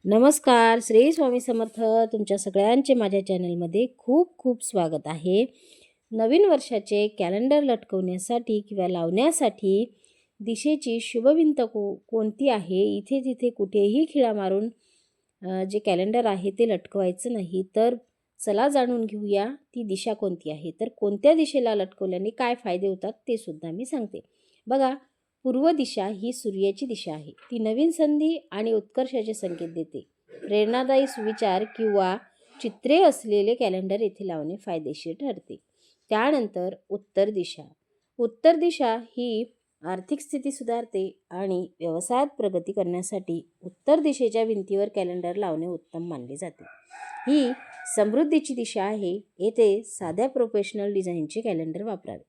नमस्कार, श्री स्वामी समर्थ. तुमच्या सगळ्यांचे माझ्या चॅनलमध्ये खूप खूप स्वागत आहे. नवीन वर्षाचे कॅलेंडर लटकवण्यासाठी किंवा लावण्यासाठी दिशेची शुभभिंत कोणती आहे, इथे तिथे कुठेही खिळा मारून जे कॅलेंडर आहे ते लटकवायचं नाही. तर चला जाणून घेऊया ती दिशा कोणती आहे. तर कोणत्या दिशेला लटकवल्याने काय फायदे होतात ते सुद्धा मी सांगते. बघा, पूर्व दिशा ही सूर्याची दिशा आहे. ती नवीन संधी आणि उत्कर्षाचे संकेत देते. प्रेरणादायी सुविचार किंवा चित्रे असलेले कॅलेंडर येथे लावणे फायदेशीर ठरते. त्यानंतर उत्तर दिशा. उत्तर दिशा ही आर्थिक स्थिती सुधारते आणि व्यवसायात प्रगती करण्यासाठी उत्तर दिशेच्या भिंतीवर कॅलेंडर लावणे उत्तम मानले जाते. ही समृद्धीची दिशा आहे. येथे साध्या प्रोफेशनल डिझाईनचे कॅलेंडर वापरावे.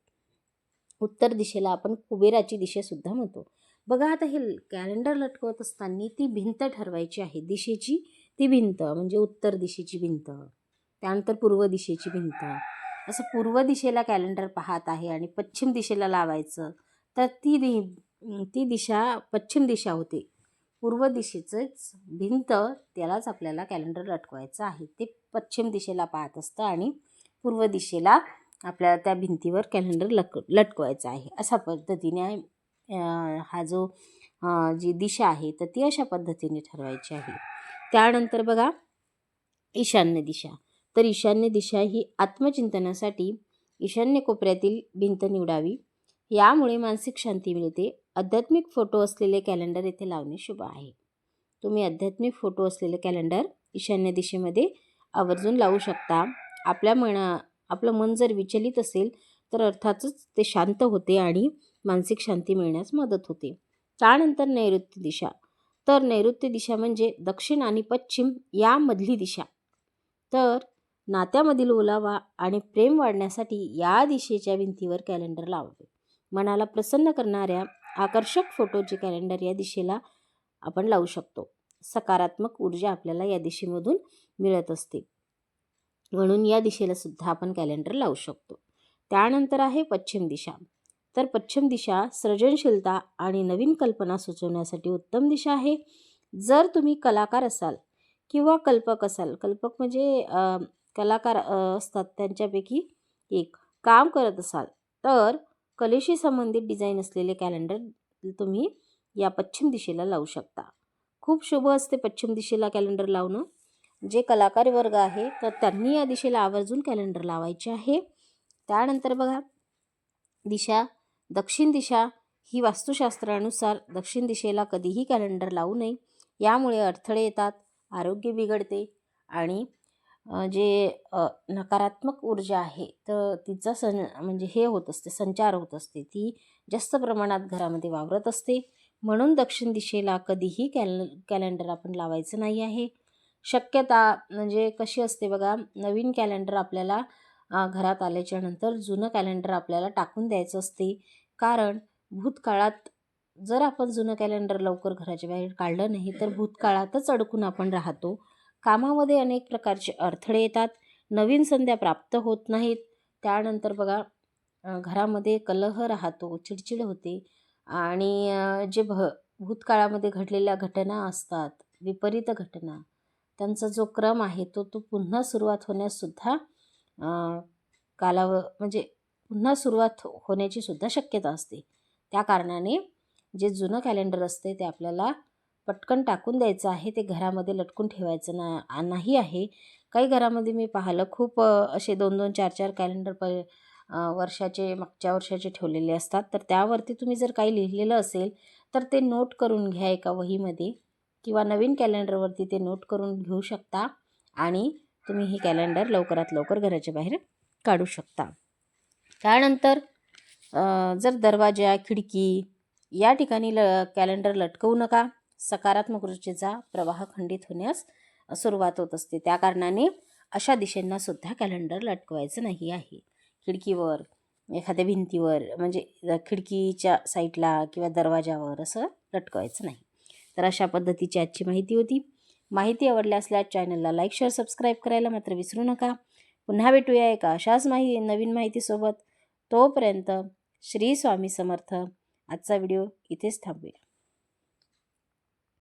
उत्तर दिशेला आपण कुबेराची दिशेसुद्धा म्हणतो. बघा, आता हे कॅलेंडर लटकवत असताना ती भिंत ठरवायची आहे. दिशेची ती भिंत म्हणजे उत्तर दिशेची भिंत, त्यानंतर पूर्व दिशेची भिंत. असं पूर्व दिशेला कॅलेंडर पाहत आहे आणि पश्चिम दिशेला लावायचं, तर ती दिशा पश्चिम दिशा होते. पूर्व दिशेचंच भिंत त्यालाच आपल्याला कॅलेंडर लटकवायचं आहे. ते पश्चिम दिशेला पाहत असतं आणि पूर्व दिशेला आपल्याला त्या भिंतीवर कॅलेंडर लटकवायचं आहे. अशा पद्धतीने हा जो जी दिशा आहे तर ती अशा पद्धतीने ठरवायची आहे. त्यानंतर बघा, ईशान्य दिशा. तर ईशान्य दिशा ही आत्मचिंतनासाठी ईशान्य कोपऱ्यातील भिंत निवडावी. यामुळे मानसिक शांती मिळते. आध्यात्मिक फोटो असलेले कॅलेंडर येथे लावणे शुभ आहे. तुम्ही आध्यात्मिक फोटो असलेले कॅलेंडर ईशान्य दिशेमध्ये आवर्जून लावू शकता. आपलं मन जर विचलित असेल तर अर्थातच ते शांत होते आणि मानसिक शांती मिळण्यास मदत होते. त्यानंतर नैऋत्य दिशा. तर नैऋत्य दिशा म्हणजे दक्षिण आणि पश्चिम यामधली दिशा. तर नात्यामधील ओलावा आणि प्रेम वाढण्यासाठी या दिशेच्या भिंतीवर कॅलेंडर लावावे. मनाला प्रसन्न करणाऱ्या आकर्षक फोटोचे कॅलेंडर या दिशेला आपण लावू शकतो. सकारात्मक ऊर्जा आपल्याला या दिशेमधून मिळत असते, म्हणून या दिशेला सुद्धा आपण कॅलेंडर लावू शकतो. त्यानंतर आहे पश्चिम दिशा. तर पश्चिम दिशा सर्जनशीलता आणि नवीन कल्पना सुचवण्यासाठी उत्तम दिशा आहे. जर तुम्ही कलाकार असाल किंवा कल्पक असाल, कल्पक म्हणजे कलाकार असतात त्यांच्यापैकी एक, काम करत असाल तर कलेशी संबंधित डिझाईन असलेले कॅलेंडर तुम्ही या पश्चिम दिशेला लावू शकता. खूप शुभ असते पश्चिम दिशेला कॅलेंडर लावणं. जे कलाकार वर्ग आहे तर त्यांनी या दिशेला आवर्जून कॅलेंडर लावायचे आहे. त्यानंतर बघा, दिशा दक्षिण दिशा ही वास्तुशास्त्रानुसार दक्षिण दिशेला कधीही कॅलेंडर लावू नये. यामुळे अडथळे येतात, आरोग्य बिघडते आणि जे नकारात्मक ऊर्जा आहे तर तिचा म्हणजे हे होत असते, संचार होत असते, ती जास्त प्रमाणात घरामध्ये वावरत असते. म्हणून दक्षिण दिशेला कधीही कॅलेंडर आपण लावायचं नाही आहे. शक्यता म्हणजे कशी असते बघा, नवीन कॅलेंडर आपल्याला घरात आल्याच्या नंतर जुनं कॅलेंडर आपल्याला टाकून द्यायचं असते. कारण भूतकाळात जर आपण जुनं कॅलेंडर लवकर घराच्या बाहेर काढलं नाही तर भूतकाळातच अडकून आपण राहतो. कामामध्ये अनेक प्रकारचे अडथळे येतात, नवीन संध्या प्राप्त होत नाहीत. त्यानंतर बघा, घरामध्ये कलह राहतो, चिडचिड होते आणि जे भूतकाळामध्ये घडलेल्या घटना असतात, विपरीत घटना, त्यांचा जो क्रम आहे तो पुन्हा सुरुवात होण्याससुद्धा म्हणजे पुन्हा सुरुवात होण्याची सुद्धा शक्यता असते. त्या कारणाने जे जुनं कॅलेंडर असते ते आपल्याला पटकन टाकून द्यायचं आहे. ते घरामध्ये लटकून ठेवायचं नाही आहे. काही घरामध्ये मी पाहिलं, खूप असे 2-2, 4-4 कॅलेंडर मागच्या वर्षाचे ठेवलेले असतात. तर त्यावरती तुम्ही जर काही लिहिलेलं असेल तर ते नोट करून घ्या एका वहीमध्ये किंवा नवीन कॅलेंडरवरती ते नोट करून घेऊ शकता आणि तुम्ही हे कॅलेंडर लवकरात लवकर घराच्या बाहेर काढू शकता. त्यानंतर जर दरवाजा, खिडकी या ठिकाणी कॅलेंडर लटकवू नका. सकारात्मक ऊर्जेचा प्रवाह खंडित होण्यास सुरुवात होत असते. त्या कारणाने अशा दिशेंना सुद्धा कॅलेंडर लटकवायचं नाही आहे. खिडकीवर, एखाद्या भिंतीवर म्हणजे खिडकीच्या साईडला किंवा दरवाजावर असं लटकवायचं नाही. तर अशा पद्धतीची आजची माहिती होती. माहिती आवडल्यास चॅनलला लाईक, शेअर, सबस्क्राईब करायला मात्र विसरू नका. पुन्हा भेटूया एका अशाच नवीन माहितीसोबत. तोपर्यंत श्री स्वामी समर्थ. आजचा व्हिडिओ इथेच थांबूया.